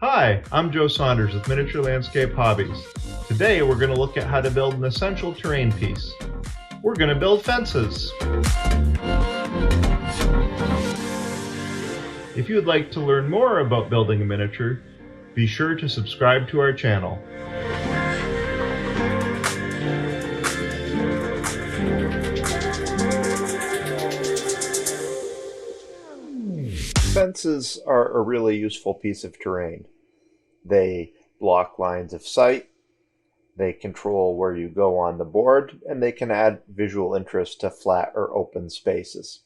Hi, I'm Joe Saunders with Miniature Landscape Hobbies. Today we're going to look at how to build an essential terrain piece. We're going to build fences. If you would like to learn more about building a miniature, be sure to subscribe to our channel. Fences are a really useful piece of terrain. They block lines of sight, they control where you go on the board, and they can add visual interest to flat or open spaces.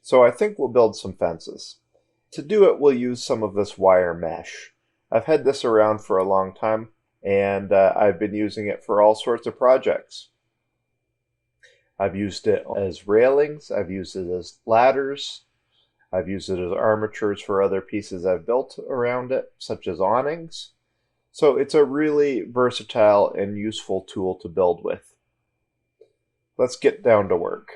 So I think we'll build some fences. To do it, we'll use some of this wire mesh. I've had this around for a long time, and I've been using it for all sorts of projects. I've used it as railings, I've used it as ladders, I've used it as armatures for other pieces I've built around it, such as awnings. So it's a really versatile and useful tool to build with. Let's get down to work.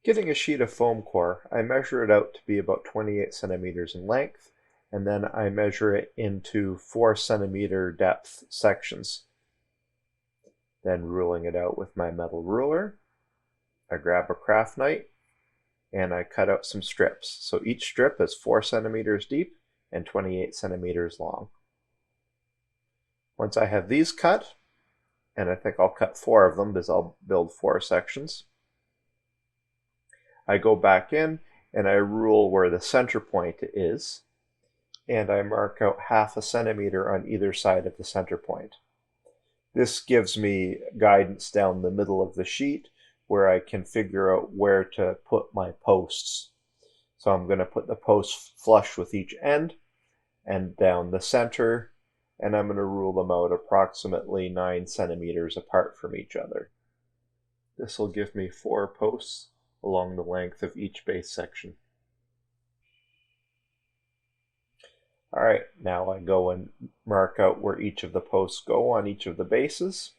Getting a sheet of foam core, I measure it out to be about 28 centimeters in length, and then I measure it into 4 centimeter depth sections. Then ruling it out with my metal ruler, I grab a craft knife and I cut out some strips. So each strip is 4 centimeters deep and 28 centimeters long. Once I have these cut, and I think I'll cut 4 of them because I'll build 4 sections, I go back in and I rule where the center point is, and I mark out 1/2 centimeter on either side of the center point. This gives me guidance down the middle of the sheet where I can figure out where to put my posts. So I'm going to put the posts flush with each end and down the center, and I'm going to rule them out approximately 9 centimeters apart from each other. This will give me 4 posts along the length of each base section. Alright, now I go and mark out where each of the posts go on each of the bases.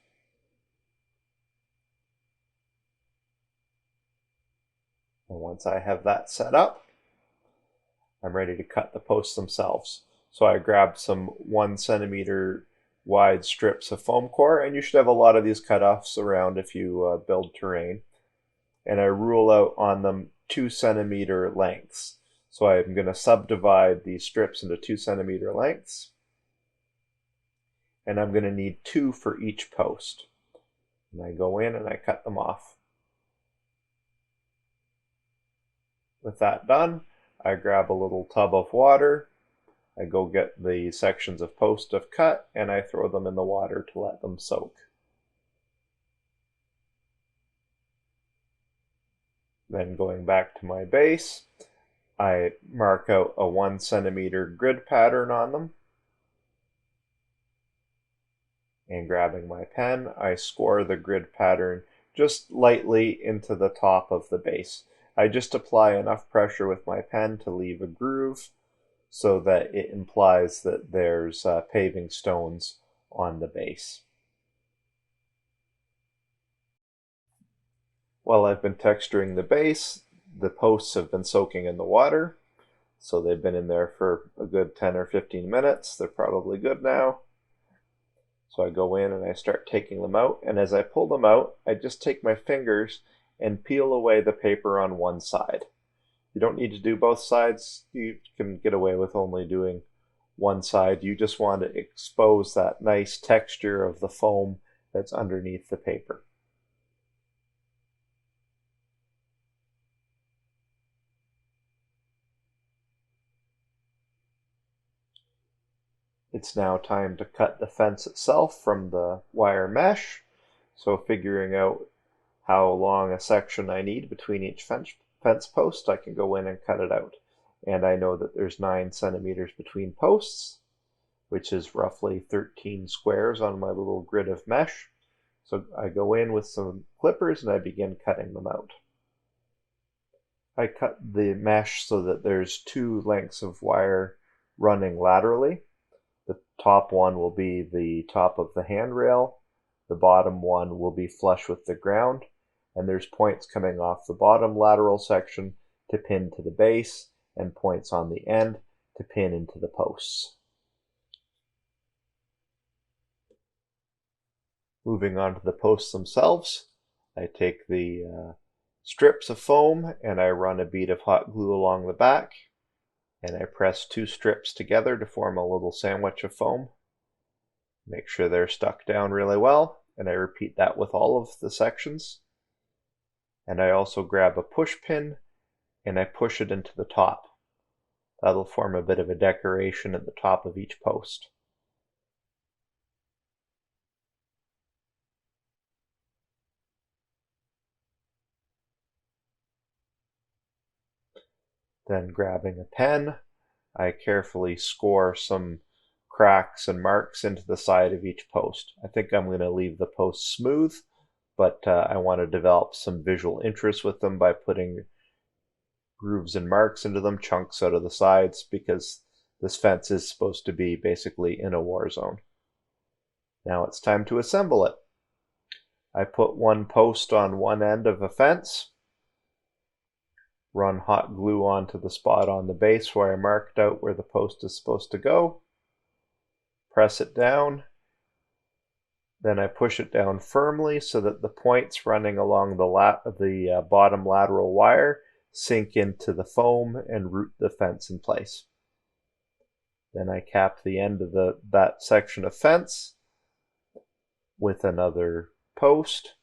And once I have that set up, I'm ready to cut the posts themselves. So I grab some 1 centimeter wide strips of foam core, and you should have a lot of these cut-offs around if you build terrain. And I rule out on them 2 centimeter lengths. So I'm going to subdivide these strips into 2 centimeter lengths. And I'm going to need 2 for each post. And I go in and I cut them off. With that done, I grab a little tub of water. I go get the sections of post I've cut and I throw them in the water to let them soak. Then going back to my base, I mark out a 1 centimeter grid pattern on them. And grabbing my pen, I score the grid pattern just lightly into the top of the base. I just apply enough pressure with my pen to leave a groove so that it implies that there's paving stones on the base. While I've been texturing the base, the posts have been soaking in the water, so they've been in there for a good 10 or 15 minutes. They're probably good now. So I go in and I start taking them out, and as I pull them out, I just take my fingers and peel away the paper on one side. You don't need to do both sides. You can get away with only doing one side. You just want to expose that nice texture of the foam that's underneath the paper. It's now time to cut the fence itself from the wire mesh. So figuring out how long a section I need between each fence post, I can go in and cut it out. And I know that there's 9 centimeters between posts, which is roughly 13 squares on my little grid of mesh. So I go in with some clippers and I begin cutting them out. I cut the mesh so that there's 2 lengths of wire running laterally. The top one will be the top of the handrail. The bottom one will be flush with the ground. And there's points coming off the bottom lateral section to pin to the base and points on the end to pin into the posts. Moving on to the posts themselves, I take the strips of foam and I run a bead of hot glue along the back, and I press 2 strips together to form a little sandwich of foam. Make sure they're stuck down really well, and I repeat that with all of the sections. And I also grab a push pin and I push it into the top. That'll form a bit of a decoration at the top of each post. Then grabbing a pen, I carefully score some cracks and marks into the side of each post. I think I'm going to leave the post smooth, but I want to develop some visual interest with them by putting grooves and marks into them, chunks out of the sides, because this fence is supposed to be basically in a war zone. Now it's time to assemble it. I put one post on one end of a fence, run hot glue onto the spot on the base where I marked out where the post is supposed to go, press it down, then I push it down firmly so that the points running along the bottom lateral wire sink into the foam and root the fence in place. Then I cap the end of that section of fence with another post,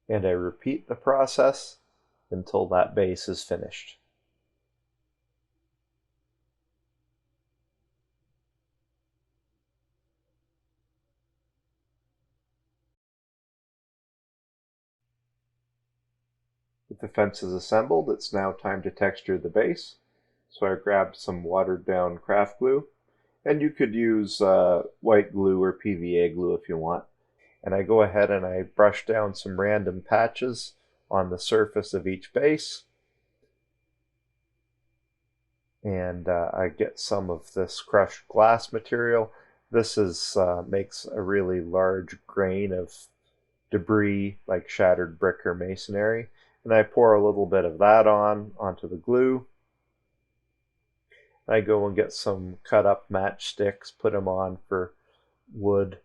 and I repeat the process until that base is finished. With the fence is assembled, it's now time to texture the base. So I grabbed some watered down craft glue, and you could use white glue or PVA glue if you want. And I go ahead and I brush down some random patches on the surface of each base. And I get some of this crushed glass material. This makes a really large grain of debris like shattered brick or masonry. And I pour a little bit of that onto the glue. I go and get some cut up matchsticks, put them on for wood,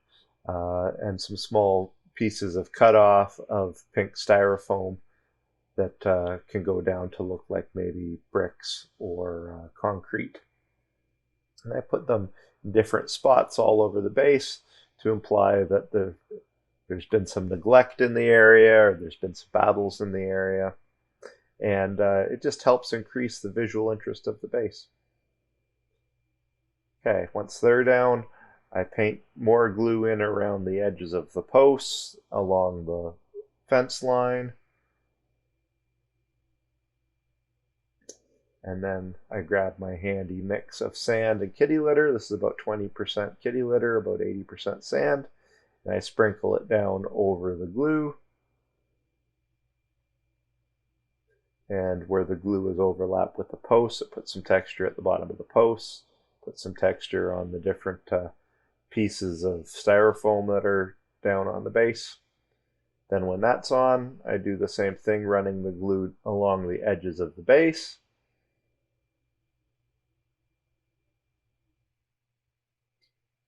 and some small pieces of cut off of pink styrofoam that can go down to look like maybe bricks or concrete. And I put them in different spots all over the base to imply that there's been some neglect in the area, or there's been some battles in the area. And it just helps increase the visual interest of the base. Okay, once they're down, I paint more glue in around the edges of the posts along the fence line. And then I grab my handy mix of sand and kitty litter. This is about 20% kitty litter, about 80% sand. And I sprinkle it down over the glue. And where the glue is overlapped with the posts, it puts some texture at the bottom of the posts. Put some texture on the different pieces of styrofoam that are down on the base. Then when that's on, I do the same thing, running the glue along the edges of the base.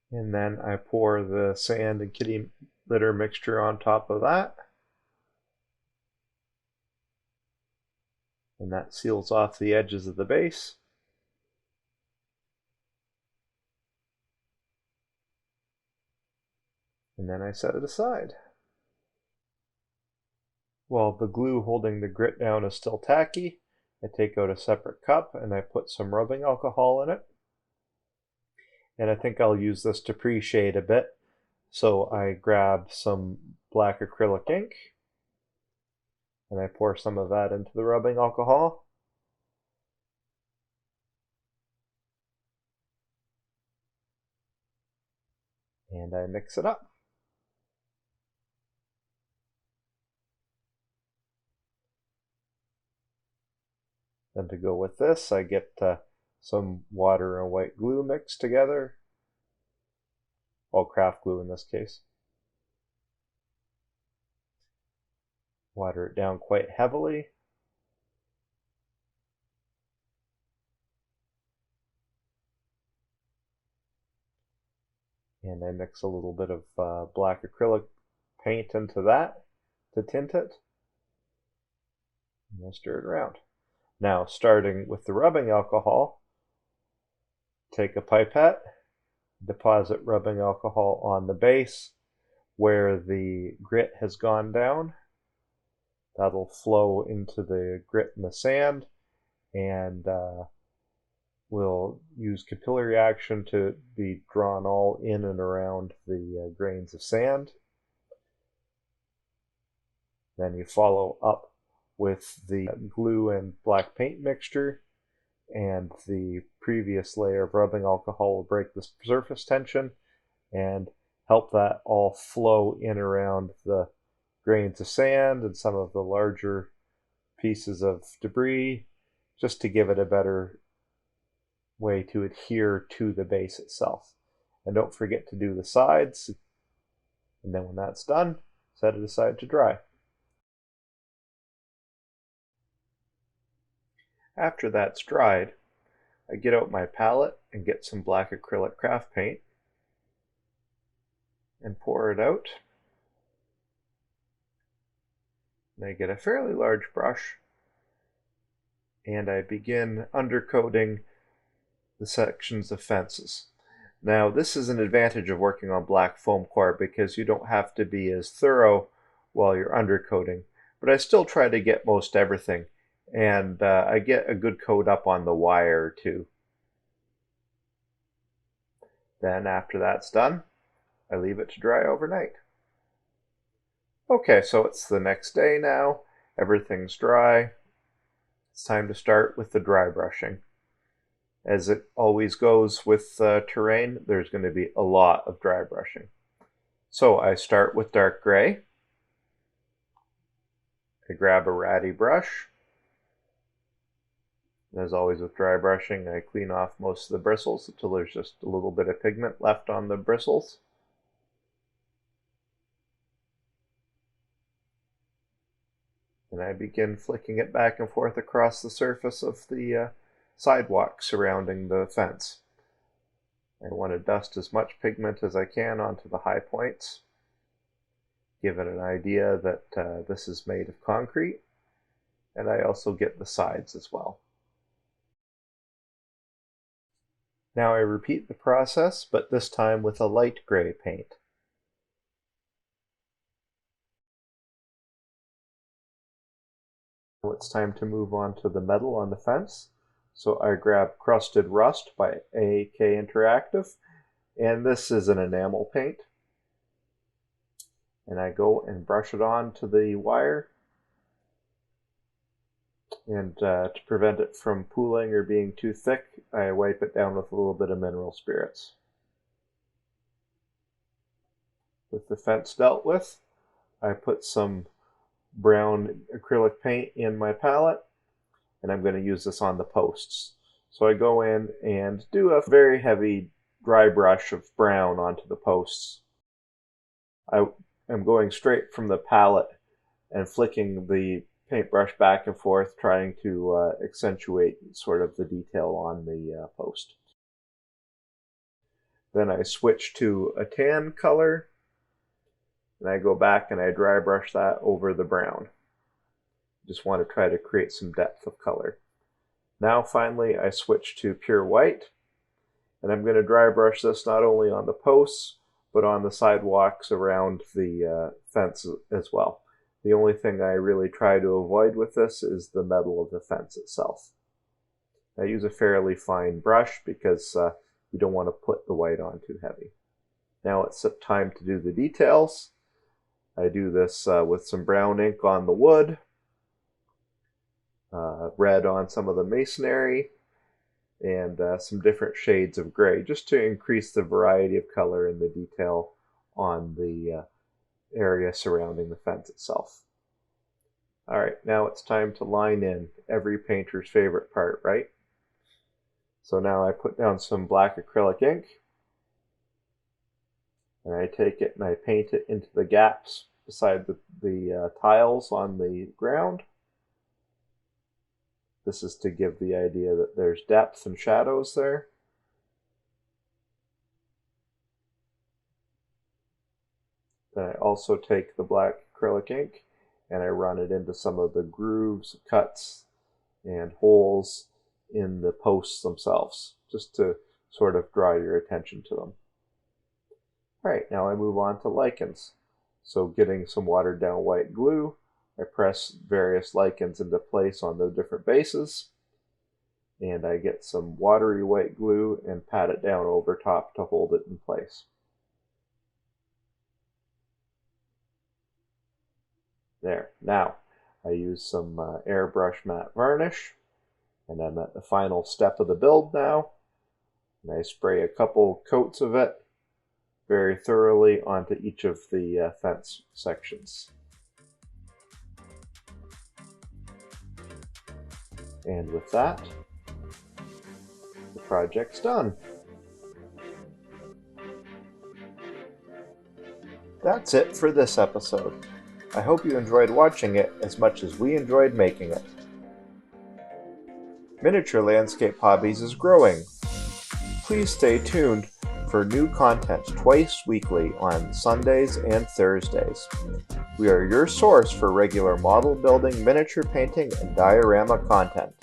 And then I pour the sand and kitty litter mixture on top of that. And that seals off the edges of the base. And then I set it aside. While the glue holding the grit down is still tacky, I take out a separate cup and I put some rubbing alcohol in it. And I think I'll use this to pre-shade a bit. So I grab some black acrylic ink and I pour some of that into the rubbing alcohol. And I mix it up. Then to go with this, I get some water and white glue mixed together. Well, craft glue in this case. Water it down quite heavily. And I mix a little bit of black acrylic paint into that to tint it. And I stir it around. Now, starting with the rubbing alcohol, take a pipette, deposit rubbing alcohol on the base where the grit has gone down. That'll flow into the grit and the sand, and we'll use capillary action to be drawn all in and around the grains of sand. Then you follow up with the glue and black paint mixture, and the previous layer of rubbing alcohol will break the surface tension and help that all flow in around the grains of sand and some of the larger pieces of debris, just to give it a better way to adhere to the base itself. And don't forget to do the sides. And then when that's done, set it aside to dry. After that's dried, I get out my palette and get some black acrylic craft paint and pour it out. And I get a fairly large brush and I begin undercoating the sections of fences. Now, this is an advantage of working on black foam core because you don't have to be as thorough while you're undercoating, but I still try to get most everything, and I get a good coat up on the wire too. Then after that's done, I leave it to dry overnight. Okay, so it's the next day now, everything's dry. It's time to start with the dry brushing. As it always goes with terrain, there's going to be a lot of dry brushing. So I start with dark gray. I grab a ratty brush. As always with dry brushing, I clean off most of the bristles until there's just a little bit of pigment left on the bristles. And I begin flicking it back and forth across the surface of the sidewalk surrounding the fence. I want to dust as much pigment as I can onto the high points, give it an idea that this is made of concrete, and I also get the sides as well. Now I repeat the process, but this time with a light gray paint. It's time to move on to the metal on the fence. So I grab Crusted Rust by AK Interactive, and this is an enamel paint. And I go and brush it on to the wire. And to prevent it from pooling or being too thick, I wipe it down with a little bit of mineral spirits. With the fence dealt with, I put some brown acrylic paint in my palette, and I'm going to use this on the posts. So I go in and do a very heavy dry brush of brown onto the posts. I am going straight from the palette and flicking the paintbrush back and forth, trying to accentuate sort of the detail on the post. Then I switch to a tan color, and I go back and I dry brush that over the brown. Just want to try to create some depth of color. Now finally I switch to pure white, and I'm going to dry brush this not only on the posts, but on the sidewalks around the fence as well. The only thing I really try to avoid with this is the metal of the fence itself. I use a fairly fine brush because you don't want to put the white on too heavy. Now it's time to do the details. I do this with some brown ink on the wood, red on some of the masonry, and some different shades of gray, just to increase the variety of color and the detail on the area surrounding the fence itself. All right, now it's time to line in, every painter's favorite part, right? So now I put down some black acrylic ink, and I take it and I paint it into the gaps beside the tiles on the ground. This is to give the idea that there's depth and shadows there. also take the black acrylic ink and I run it into some of the grooves, cuts, and holes in the posts themselves, just to sort of draw your attention to them. Alright, now I move on to lichens. So getting some watered down white glue, I press various lichens into place on the different bases, and I get some watery white glue and pat it down over top to hold it in place. There. Now, I use some airbrush matte varnish, and I'm at the final step of the build now, and I spray a couple coats of it very thoroughly onto each of the fence sections. And with that, the project's done. That's it for this episode. I hope you enjoyed watching it as much as we enjoyed making it. Miniature Landscape Hobbies is growing. Please stay tuned for new content twice weekly on Sundays and Thursdays. We are your source for regular model building, miniature painting, and diorama content.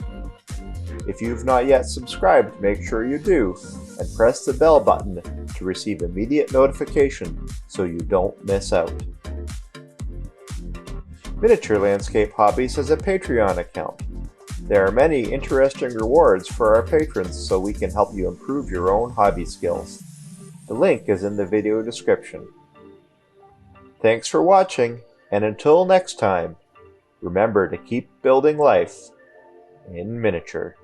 If you've not yet subscribed, make sure you do, and press the bell button to receive immediate notification so you don't miss out. Miniature Landscape Hobbies has a Patreon account. There are many interesting rewards for our patrons so we can help you improve your own hobby skills. The link is in the video description. Thanks for watching, and until next time, remember to keep building life in miniature.